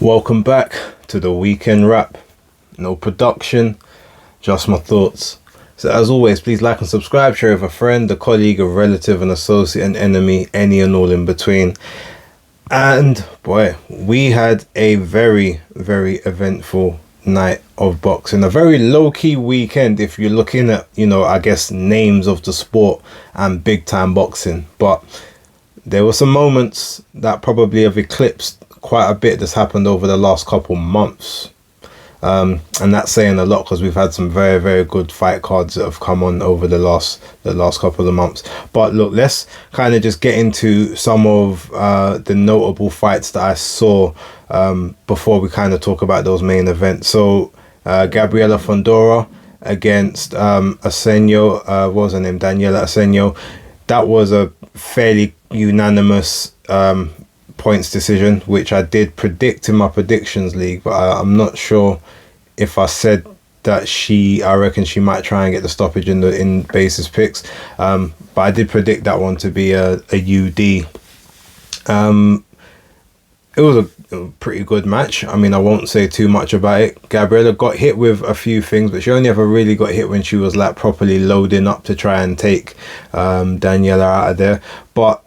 Welcome back to the weekend wrap. No production, just my thoughts. So as always, please like and subscribe, share with a friend, a colleague, a relative, an associate, an enemy, any and all in between. And boy, we had a very, very eventful night of boxing. A very low-key weekend if you're looking at, I guess, names of the sport and big-time boxing. But there were some moments that probably have eclipsed quite a bit that's happened over the last couple months. And that's saying a lot because we've had some very, very good fight cards that have come on over the last couple of months. But look, let's kind of just get into some of the notable fights that I saw before we kind of talk about those main events. So Gabriela Fondora against Asenio, what was her name? Daniela Asenio. That was a fairly unanimous points decision, which I did predict in my predictions league, but I'm not sure if I said that I reckon she might try and get the stoppage in basis picks, but I did predict that one to be a UD. It was a pretty good match. I mean, I won't say too much about it. Gabriela got hit with a few things, but she only ever really got hit when she was like properly loading up to try and take Daniela out of there. But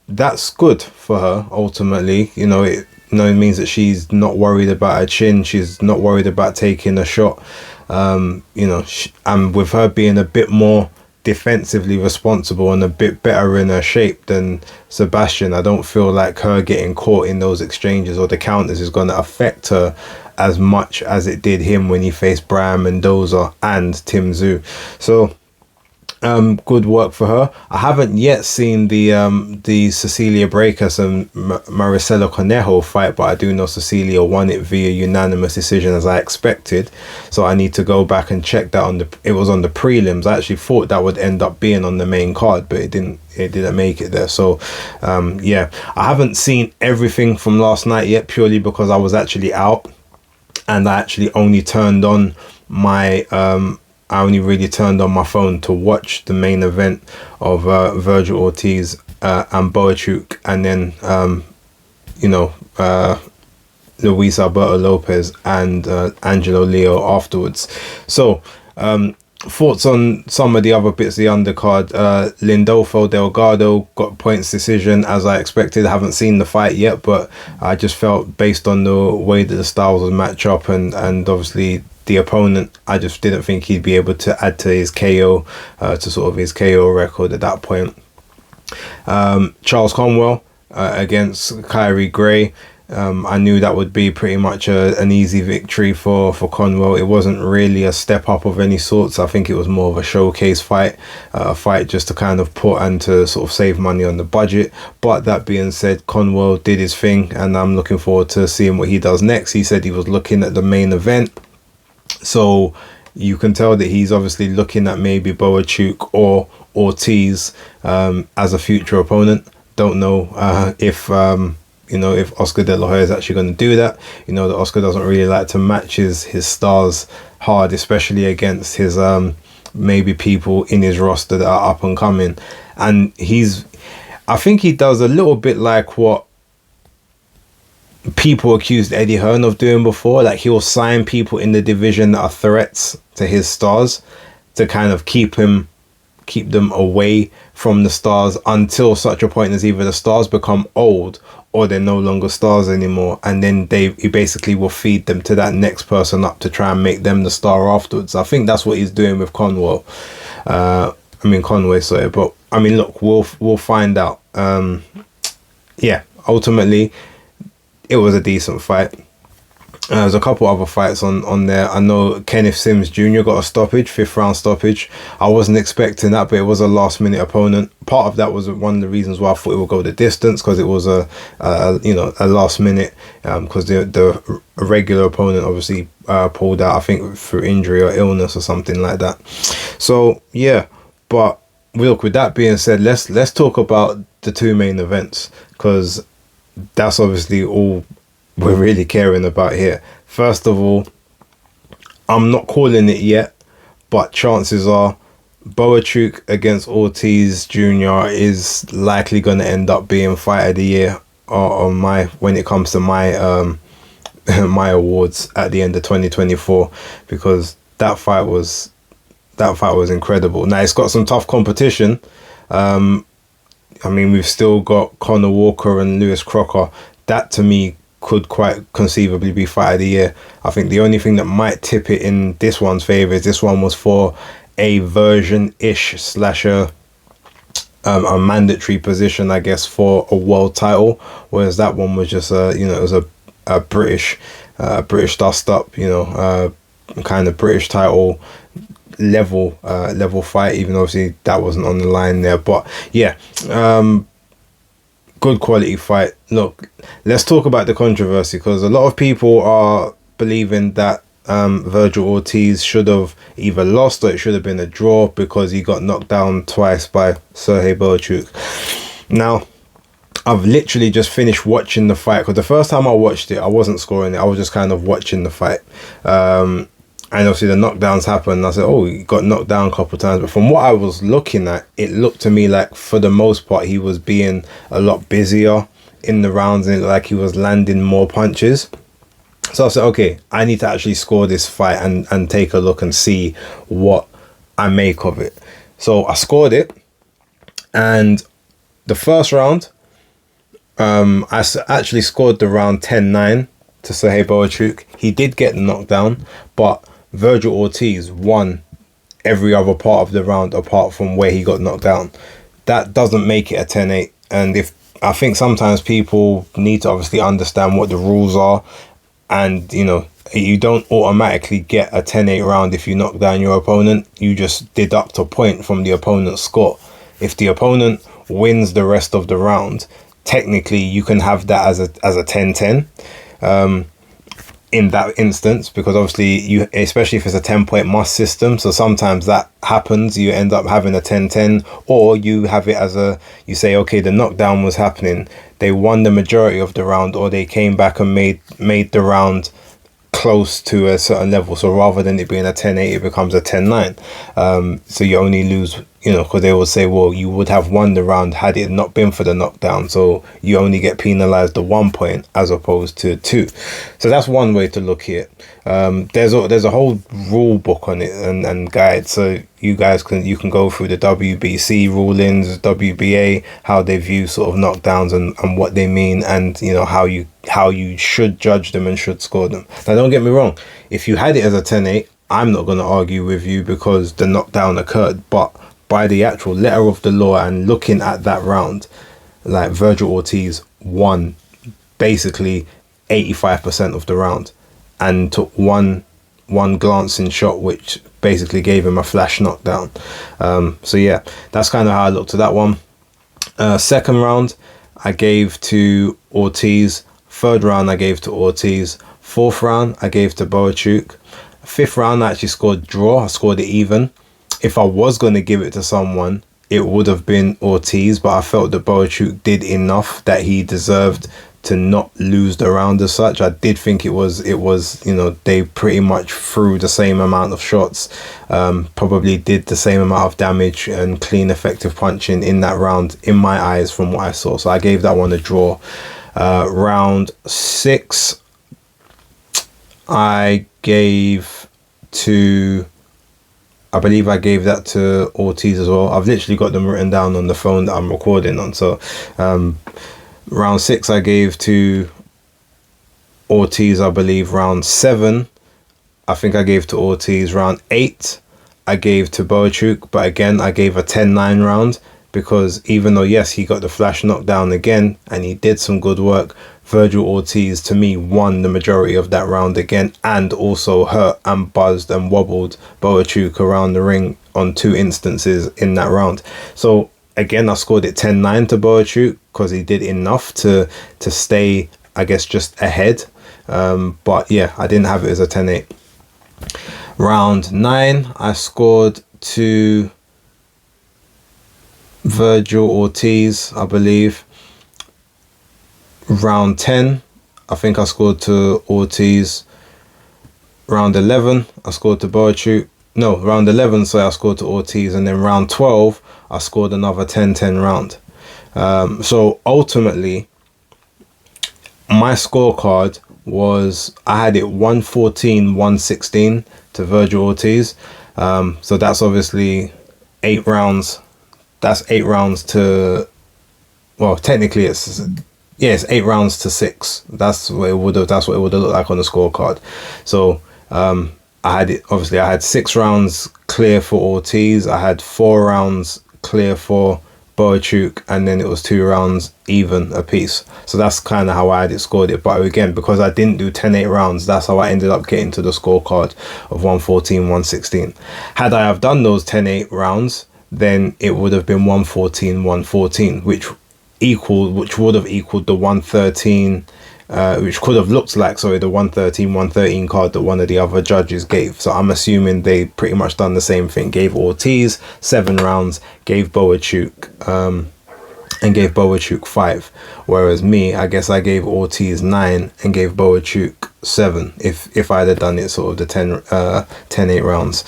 that's good for her ultimately. It means that she's not worried about her chin. She's not worried about taking a shot. And with her being a bit more defensively responsible and a bit better in her shape than Sebastian, I don't feel like her getting caught in those exchanges or the counters is going to affect her as much as it did him when he faced Brian Mendoza and Tim Tszyu. So good work for her. I haven't yet seen the Cecilia Breakus and Maricela Conejo fight, but I do know Cecilia won it via unanimous decision as I expected. So I need to go back and check that it was on the prelims. I actually thought that would end up being on the main card, but it didn't make it there. So yeah, I haven't seen everything from last night yet, purely because I was actually out and I actually only turned on my I only really turned on my phone to watch the main event of Virgil Ortiz and Bohachuk, and then Luis Alberto Lopez and Angelo Leo afterwards. So thoughts on some of the other bits of the undercard. Lindolfo Delgado got points decision as I expected. I haven't seen the fight yet, but I just felt based on the way that the styles would match up and obviously the opponent, I just didn't think he'd be able to add to his KO, to sort of his KO record at that point. Charles Conwell against Kyrie Gray. I knew that would be pretty much an easy victory for Conwell. It wasn't really a step up of any sorts. I think it was more of a showcase fight, a fight just to kind of put and to sort of save money on the budget. But that being said, Conwell did his thing, and I'm looking forward to seeing what he does next. He said he was looking at the main event, so you can tell that he's obviously looking at maybe Bohachuk or Ortiz as a future opponent. Don't know if Oscar De La Hoya is actually going to do that. That Oscar doesn't really like to match his stars hard, especially against his maybe people in his roster that are up and coming. And I think he does a little bit like what people accused Eddie Hearn of doing before. Like, he'll sign people in the division that are threats to his stars to kind of keep them away from the stars until such a point as either the stars become old or they're no longer stars anymore, and then he basically will feed them to that next person up to try and make them the star afterwards. I think that's what he's doing with Conway, sorry. But I mean, look, we'll find out. Yeah, ultimately it was a decent fight. There's a couple other fights on there. I know Kenneth Sims Jr. got a stoppage, 5th round stoppage. I wasn't expecting that, but it was a last minute opponent. Part of that was one of the reasons why I thought it would go the distance, because it was a last minute, because the regular opponent obviously pulled out, I think through injury or illness or something like that. So yeah, but look, with that being said, let's talk about the two main events, because that's obviously all we're really caring about here. First of all, I'm not calling it yet, but chances are Bohachuk against Ortiz Jr. is likely going to end up being fight of the year when it comes to my my awards at the end of 2024, because that fight was incredible. Now it's got some tough competition. I mean, we've still got Conor Walker and Lewis Crocker. That to me could quite conceivably be fight of the year. I think the only thing that might tip it in this one's favour is this one was for a version-ish slash a mandatory position, I guess, for a world title, whereas that one was just it was a British dust up, kind of British title level fight, even obviously that wasn't on the line there. But yeah, good quality fight. Look, let's talk about the controversy, because a lot of people are believing that Virgil Ortiz should have either lost or it should have been a draw because he got knocked down twice by Sergey Bohachuk. Now, I've literally just finished watching the fight, because the first time I watched it, I wasn't scoring it. I was just kind of watching the fight. And obviously the knockdowns happened. I said, oh, he got knocked down a couple of times. But from what I was looking at, it looked to me like for the most part, he was being a lot busier in the rounds, and it looked like he was landing more punches. So I said, okay, I need to actually score this fight and take a look and see what I make of it. So I scored it. And the first round, I actually scored the round 10-9 to Sergey Bohachuk. He did get the knockdown, but Virgil Ortiz won every other part of the round apart from where he got knocked down. That doesn't make it a 10-8. And I think sometimes people need to obviously understand what the rules are, and you don't automatically get a 10-8 round if you knock down your opponent. You just deduct a point from the opponent's score. If the opponent wins the rest of the round, technically you can have that as a 10-10. In that instance, because obviously especially if it's a 10-point must system, so sometimes that happens, you end up having a 10-10, or you have it as you say, okay, the knockdown was happening, they won the majority of the round, or they came back and made the round close to a certain level. So rather than it being a 10-8, it becomes a 10-9. So you only lose, because they will say, well, you would have won the round had it not been for the knockdown. So you only get penalized the 1 point as opposed to 2. So that's one way to look at it. There's a whole rule book on it and guide. So you can go through the WBC rulings, WBA, how they view sort of knockdowns and what they mean, and how you should judge them and should score them. Now, don't get me wrong. If you had it as a 10-8, I'm not going to argue with you because the knockdown occurred. But by the actual letter of the law and looking at that round, like Virgil Ortiz won basically 85% of the round and took one glancing shot, which basically gave him a flash knockdown. So yeah, that's kind of how I looked at that one. Second round, I gave to Ortiz. Third round, I gave to Ortiz. Fourth round, I gave to Bohachuk. Fifth round, I actually scored draw. I scored it even. If I was going to give it to someone, it would have been Ortiz, but I felt that Bohachuk did enough that he deserved to not lose the round as such. I did think it was they pretty much threw the same amount of shots, probably did the same amount of damage and clean effective punching in that round in my eyes from what I saw. So I gave that one a draw. Round 6, I believe I gave that to Ortiz as well. I've literally got them written down on the phone that I'm recording on. So round 6 I gave to Ortiz, I believe. Round 7 I think I gave to Ortiz. Round 8 I gave to Bohachuk, but again I gave a 10-9 round, because even though yes, he got the flash knockdown again and he did some good work, Virgil Ortiz to me won the majority of that round again, and also hurt and buzzed and wobbled Bohachuk around the ring on 2 instances in that round. So again, I scored it 10-9 to Bohachuk because he did enough to stay, I guess, just ahead. But yeah, I didn't have it as a 10-8. Round 9, I scored to Virgil Ortiz, I believe. Round 10, I think I scored to Ortiz. Round 11, I scored to Bohachuk. No, round 11, so I scored to Ortiz. And then round 12, I scored another 10-10 round. So ultimately, my scorecard was, I had it 114-116 to Virgil Ortiz. So that's obviously 8 rounds. That's 8 rounds to, well, technically it's, yeah, it's 8 rounds to 6. That's what it would have. That's what it would have looked like on the scorecard. So I had it. Obviously, I had 6 rounds clear for Ortiz. I had 4 rounds clear for Bohachuk, and then it was 2 rounds even apiece. So that's kind of how I had it scored it. But again, because I didn't do 10-8 rounds, that's how I ended up getting to the scorecard of 114-116. Had I have done those 10-8 rounds, then it would have been 114-114, which would have equaled the 113, which could have looked like, sorry, the 113 card that one of the other judges gave. So I'm assuming they pretty much done the same thing. Gave Ortiz 7 rounds, gave Bohachuk and gave Bohachuk 5. Whereas me, I guess I gave Ortiz 9 and gave Bohachuk 7 if I'd have done it sort of the 10-8 rounds.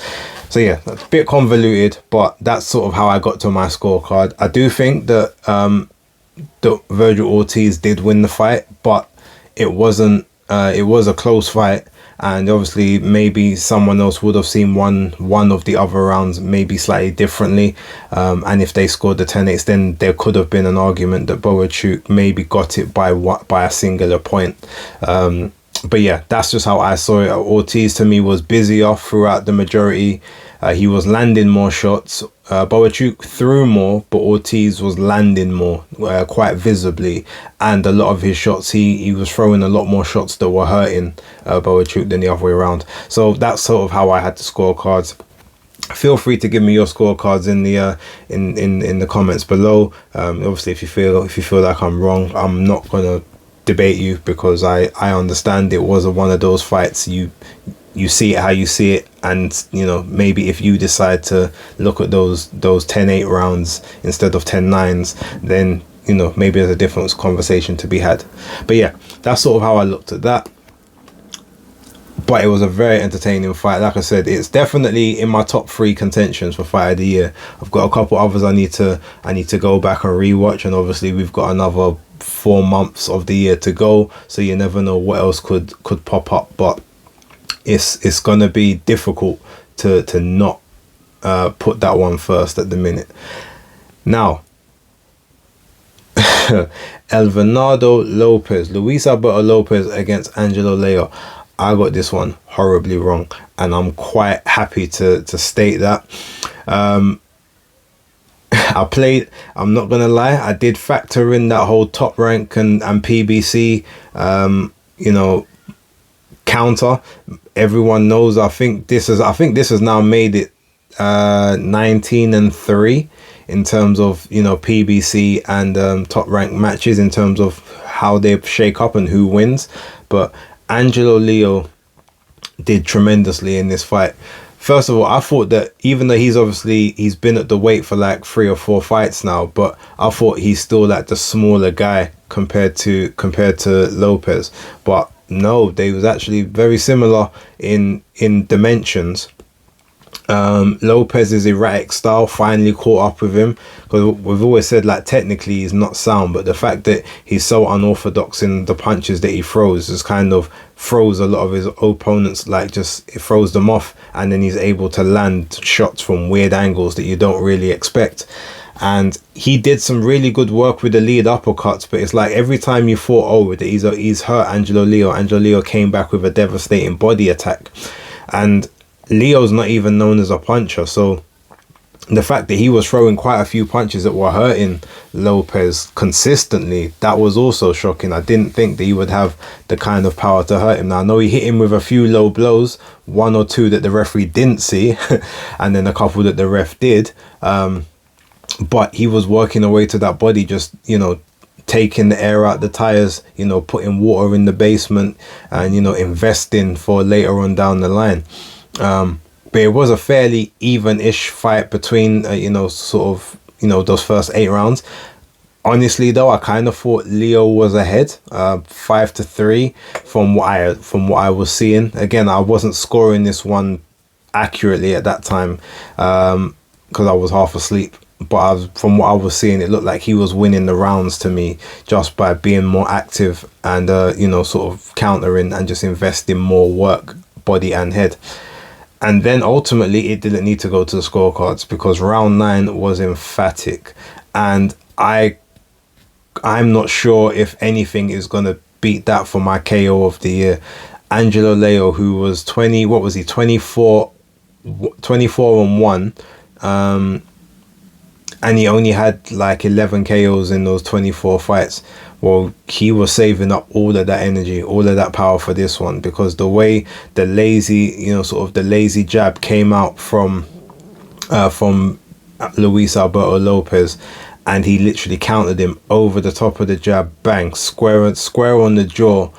So yeah, that's a bit convoluted, but that's sort of how I got to my scorecard. I do think that Virgil Ortiz did win the fight, but it wasn't. It was a close fight, and obviously maybe someone else would have seen one of the other rounds maybe slightly differently. And if they scored the 10-8s, then there could have been an argument that Bohachuk maybe got it by a singular point. But yeah, that's just how I saw it. Ortiz to me was busier throughout the majority. He was landing more shots. Bohachuk threw more, but Ortiz was landing more, quite visibly. And a lot of his shots, he was throwing a lot more shots that were hurting Bohachuk than the other way around. So that's sort of how I had the scorecards. Feel free to give me your scorecards in the in the comments below. Obviously, if you feel like I'm wrong, I'm not gonna debate you, because I understand it was one of those fights you see it how you see it, and you know, maybe if you decide to look at those 10-8 rounds instead of 10-9s, then you know, maybe there's a different conversation to be had. But yeah, that's sort of how I looked at that. But it was a very entertaining fight. Like I said, it's definitely in my top 3 contentions for fight of the year. I've got a couple others I need to go back and rewatch, and obviously we've got another 4 months of the year to go, so you never know what else could pop up. But it's gonna be difficult to not put that one first at the minute. Now, Luis Alberto Lopez against Angelo Leo. I got this one horribly wrong, and I'm quite happy to state that. I'm not gonna lie, I did factor in that whole Top Rank and PBC you know, counter. Everyone knows, I think this has now made it 19-3 in terms of, you know, PBC and Top Rank matches, in terms of how they shake up and who wins. But Angelo Leo did tremendously in this fight. First of all, I thought that even though he's been at the weight for like 3 or 4 fights now, but I thought he's still like the smaller guy compared to Lopez. But no, they was actually very similar in dimensions. Lopez's erratic style finally caught up with him, because we've always said, like, technically he's not sound, but the fact that he's so unorthodox in the punches that he throws just kind of throws a lot of his opponents, like, just it throws them off, and then he's able to land shots from weird angles that you don't really expect. And he did some really good work with the lead uppercuts, but it's like every time you thought, oh, that he's hurt Angelo Leo came back with a devastating body attack. And Leo's not even known as a puncher, so the fact that he was throwing quite a few punches that were hurting Lopez consistently, that was also shocking. I didn't think that he would have the kind of power to hurt him. Now, I know he hit him with a few low blows, 1 or 2 that the referee didn't see, and then a couple that the ref did, but he was working away to that body, just, you know, taking the air out the tires, you know, putting water in the basement, and, you know, investing for later on down the line. But it was a fairly even-ish fight between, you know, sort of, you know, those first 8 rounds. Honestly, though, I kind of thought Leo was ahead, 5-3 from what I was seeing. Again, I wasn't scoring this one accurately at that time, because I was half asleep. but from what I was seeing, it looked like he was winning the rounds to me just by being more active and you know, sort of countering and just investing more work, body and head. And then ultimately it didn't need to go to the scorecards because round 9 was emphatic, and I'm not sure if anything is gonna beat that for my KO of the year. Angelo Leo, who was 20, what was he, 24 and 1, and he only had like 11 KOs in those 24 fights. Well, he was saving up all of that energy, all of that power for this one, because the way the lazy, you know, sort of the lazy jab came out from Luis Alberto Lopez, and he literally countered him over the top of the jab, bang, square on the jaw,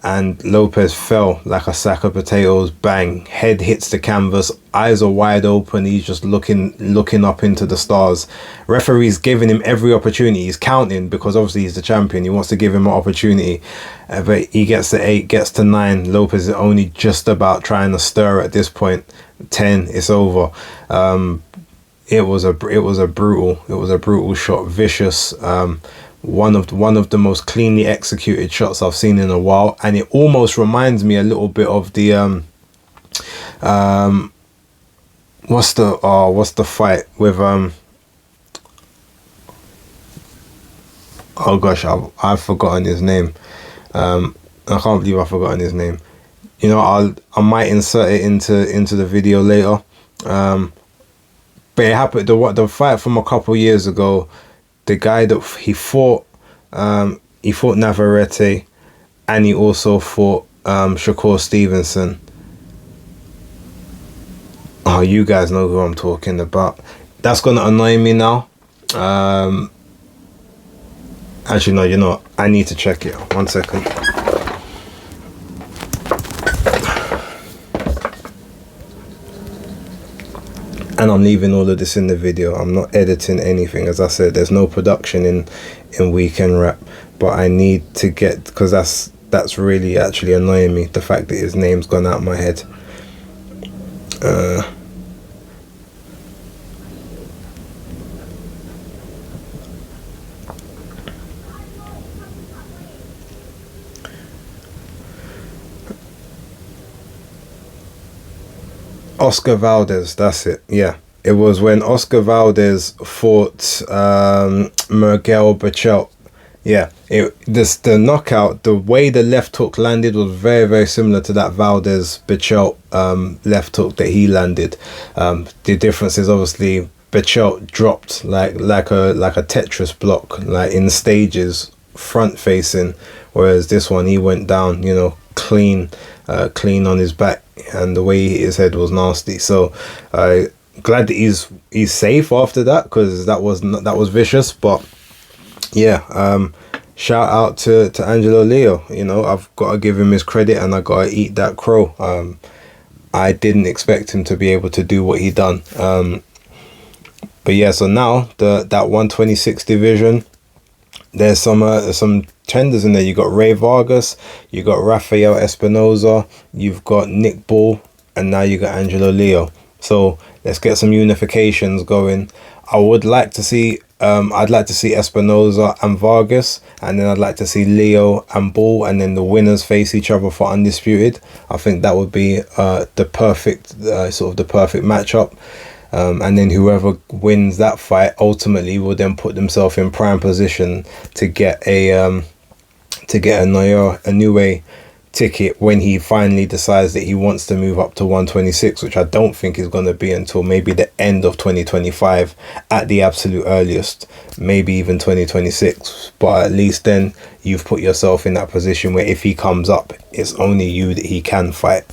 and Lopez fell like a sack of potatoes, bang, head hits the canvas, eyes are wide open, he's just looking up into the stars. Referee's giving him every opportunity, he's counting because obviously he's the champion, he wants to give him an opportunity, but he gets to 8, gets to 9, Lopez is only just about trying to stir at this point. 10, it's over. It was a brutal shot, vicious. One of the most cleanly executed shots I've seen in a while, and it almost reminds me a little bit of the what's the fight with oh gosh, I've forgotten his name. I can't believe I've forgotten his name. You know, I might insert it into the video later. But it happened, the fight from a couple years ago, the guy that he fought Navarrete, and he also fought Shakur Stevenson. Oh, you guys know who I'm talking about. That's gonna annoy me now. Actually, no, you know what? I need to check it. 1 second. And I'm leaving all of this in the video. I'm not editing anything. As I said, there's no production in Weekend Rap, but I need to get, because that's really actually annoying me, the fact that his name's gone out of my head. Oscar Valdez, that's it. Yeah, it was when Oscar Valdez fought Miguel Berchelt. Yeah, the knockout, the way the left hook landed was very, very similar to that Valdez Berchelt left hook that he landed. The difference is obviously Berchelt dropped like a Tetris block, like in stages, front facing, whereas this one he went down, you know, clean on his back, and the way he hit his head was nasty. So glad that he's safe after that, because that was vicious. But yeah, shout out to Angelo Leo. You know, I've got to give him his credit, and I got to eat that crow. I didn't expect him to be able to do what he done. But yeah, so now that 126 division, there's some tenders in there. You got Ray Vargas, you got Rafael Espinoza, you've got Nick Ball, and now you got Angelo Leo. So let's get some unifications going. I would like to see I'd like to see Espinoza and Vargas, and then I'd like to see Leo and Ball, and then the winners face each other for undisputed. I think that would be the perfect sort of the perfect matchup. And then whoever wins that fight ultimately will then put themselves in prime position to get a Inoue ticket when he finally decides that he wants to move up to 126, which I don't think is going to be until maybe the end of 2025 at the absolute earliest, maybe even 2026. But at least then you've put yourself in that position where if he comes up, it's only you that he can fight.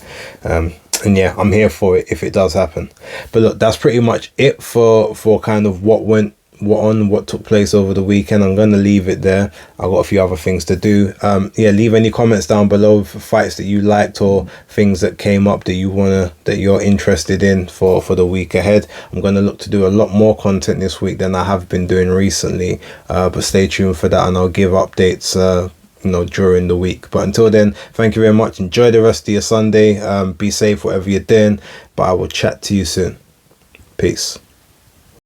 And yeah, I'm here for it if it does happen. But look, that's pretty much it for kind of what took place over the weekend. I'm going to leave it there. I've got a few other things to do. Yeah, leave any comments down below for fights that you liked or things that came up that you're interested in for the week ahead. I'm going to look to do a lot more content this week than I have been doing recently, but stay tuned for that, and I'll give updates during the week. But until then, thank you very much. Enjoy the rest of your Sunday. Be safe whatever you're doing, but I will chat to you soon. Peace.